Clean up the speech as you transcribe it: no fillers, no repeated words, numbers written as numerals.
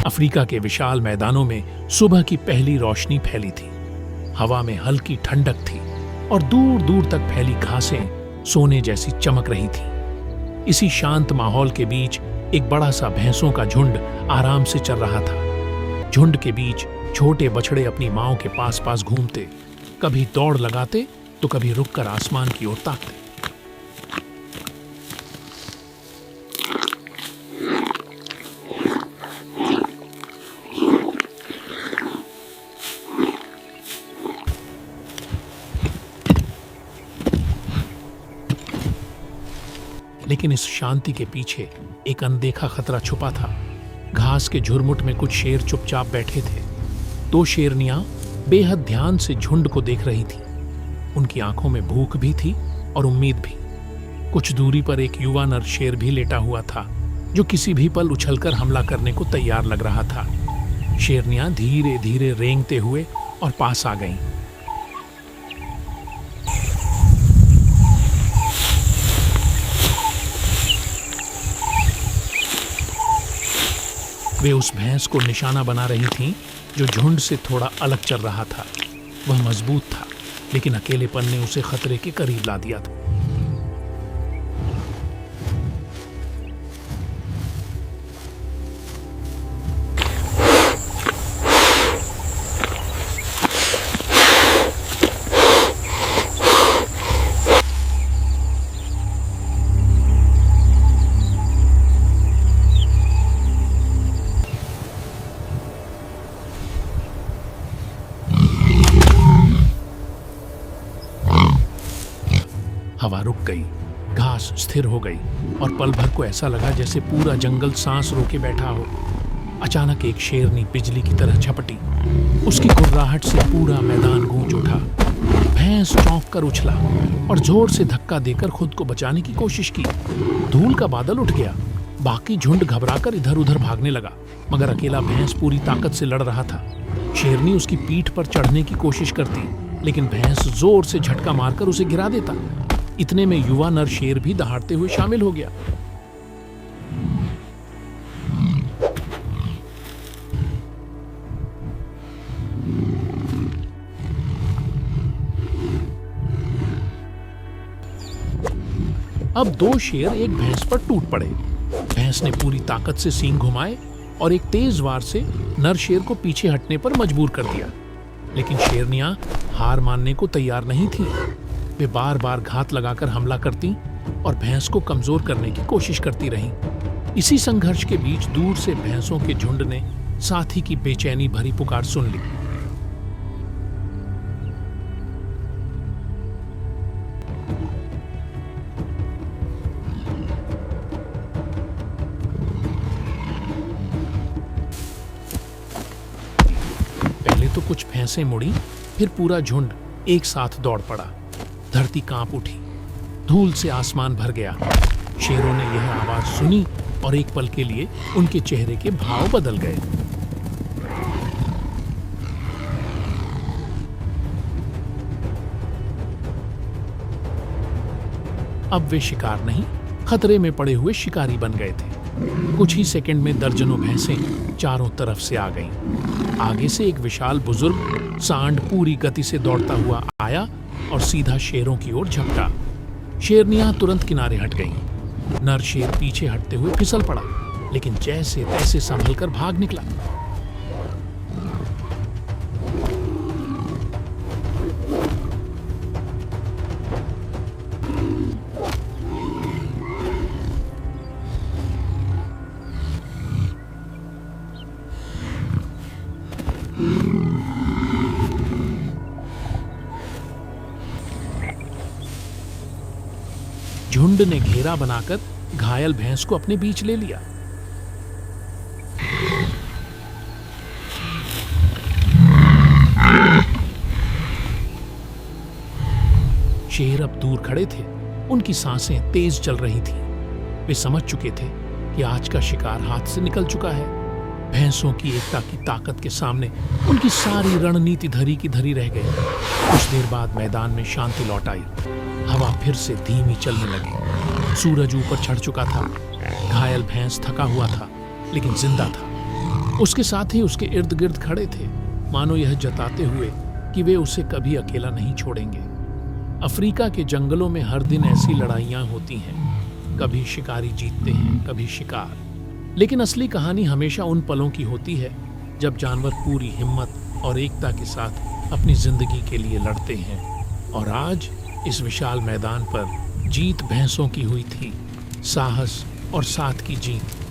Africa के विशाल मैदानों में सुबह की पहली रोशनी फैली थी। हवा में हल्की ठंडक थी और दूर दूर तक फैली घासें सोने जैसी चमक रही थी। इसी शांत माहौल के बीच एक बड़ा सा भैंसों का झुंड आराम से चल रहा था। झुंड के बीच छोटे बछड़े अपनी माओ के पास पास घूमते, कभी दौड़ लगाते तो कभी रुककर आसमान की ओर ताकते। लेकिन इस शांति के पीछे एक अनदेखा खतरा छुपा था। घास के झुरमुट में कुछ शेर चुपचाप बैठे थे। दो शेरनियां बेहद ध्यान से झुंड को देख रही थी। उनकी आंखों में भूख भी थी और उम्मीद भी। कुछ दूरी पर एक युवा नर शेर भी लेटा हुआ था, जो किसी भी पल उछलकर हमला करने को तैयार लग रहा था। शेरनियां धीरे धीरे रेंगते हुए और पास आ गईं। वे उस भैंस को निशाना बना रही थीं, जो झुंड से थोड़ा अलग चल रहा था। वह मजबूत था, लेकिन अकेलेपन ने उसे खतरे के करीब ला दिया था। हवा रुक गई, घास स्थिर हो गई और पल भर को ऐसा लगा जैसे पूरा जंगल सांस रोके बैठा हो। अचानक एक शेरनी बिजली की तरह झपटी। उसकी गुर्राहट से पूरा मैदान गूंज उठा। भैंस चौंक कर उछला और जोर से धक्का देकर खुद को बचाने की कोशिश की। धूल का बादल उठ गया। बाकी झुंड घबराकर इधर उधर भागने लगा, मगर अकेला भैंस पूरी ताकत से लड़ रहा था। शेरनी उसकी पीठ पर चढ़ने की कोशिश करती, लेकिन भैंस जोर से झटका मारकर उसे गिरा देता। इतने में युवा नर शेर भी दहाड़ते हुए शामिल हो गया। अब दो शेर एक भैंस पर टूट पड़े। भैंस ने पूरी ताकत से सींग घुमाए और एक तेज वार से नर शेर को पीछे हटने पर मजबूर कर दिया। लेकिन शेरनियां हार मानने को तैयार नहीं थीं। वे बार बार घात लगाकर हमला करती और भैंस को कमजोर करने की कोशिश करती रहीं। इसी संघर्ष के बीच दूर से भैंसों के झुंड ने साथी की बेचैनी भरी पुकार सुन ली। पहले तो कुछ भैंसें मुड़ी, फिर पूरा झुंड एक साथ दौड़ पड़ा। धरती कांप उठी, धूल से आसमान भर गया। शेरों ने यह आवाज सुनी और एक पल के लिए उनके चेहरे के भाव बदल गए। अब वे शिकार नहीं, खतरे में पड़े हुए शिकारी बन गए थे। कुछ ही सेकंड में दर्जनों भैंसें चारों तरफ से आ गईं। आगे से एक विशाल बुजुर्ग सांड पूरी गति से दौड़ता हुआ आया और सीधा शेरों की ओर झपटा। शेरनियां तुरंत किनारे हट गईं। नर शेर पीछे हटते हुए फिसल पड़ा, लेकिन जैसे तैसे संभलकर भाग निकला। झुंड ने घेरा बनाकर घायल भैंस को अपने बीच ले लिया। शेर अब दूर खड़े थे। उनकी सांसें तेज चल रही थीं। वे समझ चुके थे कि आज का शिकार हाथ से निकल चुका है। भैंसों की एकता की ताकत के सामने उनकी सारी रणनीति धरी की धरी रह गई। कुछ देर बाद मैदान में शांति लौट आई। हवा फिर से धीमी चलने लगी। सूरज ऊपर चढ़ चुका था। घायल भैंस थका हुआ था लेकिन जिंदा था। उसके साथी उसके इर्द गिर्द खड़े थे, मानो यह जताते हुए कि वे उसे कभी अकेला नहीं छोड़ेंगे। अफ्रीका के जंगलों में हर दिन ऐसी लड़ाइयां होती हैं। कभी शिकारी जीतते हैं, कभी शिकार। लेकिन असली कहानी हमेशा उन पलों की होती है जब जानवर पूरी हिम्मत और एकता के साथ अपनी जिंदगी के लिए लड़ते हैं। और आज इस विशाल मैदान पर जीत भैंसों की हुई थी। साहस और साथ की जीत